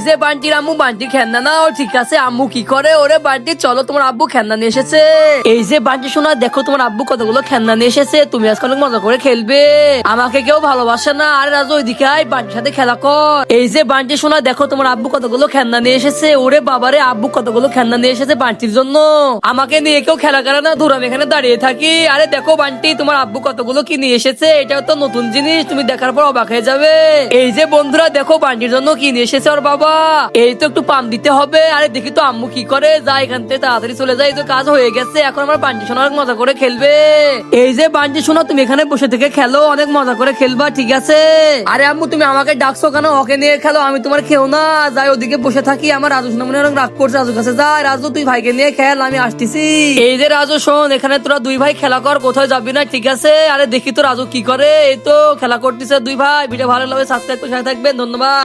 যে বান্টির আম্মু, বান্টি খেলনা নাও। ঠিক আছে আম্মু কি করে, ওরে বান্টি চলো তোমার আব্বু খেলনা নিয়ে এসেছে। এই যে বান্টি শোনা, দেখো তোমার আব্বু কতগুলো খেলনা নিয়ে এসেছে, তুমি আজকে অনেক মজা করে খেলবে। আমাকে কেউ ভালোবাসে না। আরে রাজু ওইদিকে আয়, বান্টির সাথে খেলা কর। এই যে বান্টি শোনা, দেখো তোমার আব্বু কতগুলো খেলনা নিয়ে এসেছে। ওরে বাবারে, আব্বু কতগুলো খেলনা নিয়ে এসেছে বান্টির জন্য। আমাকে নিয়ে কেউ খেলা করে না, ধর আমি এখানে দাঁড়িয়ে থাকি। আরে দেখো বান্টি, তোমার আব্বু কতগুলো কি নিয়ে এসেছে, এটাও তো নতুন জিনিস, তুমি দেখার পর অবাক হয়ে যাবে। এই যে বন্ধুরা দেখো বান্টির জন্য কি নিয়ে এসেছে ওর বাবা। এই তো একটু পাম দিতে হবে। আরে দেখি তো আম্মু কি করে, যা এখান থেকে তাড়াতাড়ি চলে যায়, এই তো কাজ হয়ে গেছে। এখন আমার বান্টি শোনা অনেক মজা করে খেলবে। এই যে বান্টি শোনা, তুমি এখানে বসে থেকে খেলো, অনেক মজা করে খেলবা, ঠিক আছে? আরে আম্মু তুমি আমাকে ডাকছো কেন, ওকে নিয়ে খেলো, আমি তোমার খেও না। যাই ওদিকে বসে থাকি। আমার রাজু শোনা মনে অনেক রাগ করছে, রাজুর কাছে যাই। রাজু তুই ভাইকে নিয়ে খেল, আমি আসতেছি। এই যে রাজু শোন, এখানে তোরা দুই ভাই খেলা কর, কোথায় যাবি না, ঠিক আছে? আরে দেখি তো রাজু কি করে। এই তো খেলা করতেছে দুই ভাই। ভিডিও ভালো লাগলে সাবস্ক্রাইব করে সাথে থাকবেন, ধন্যবাদ।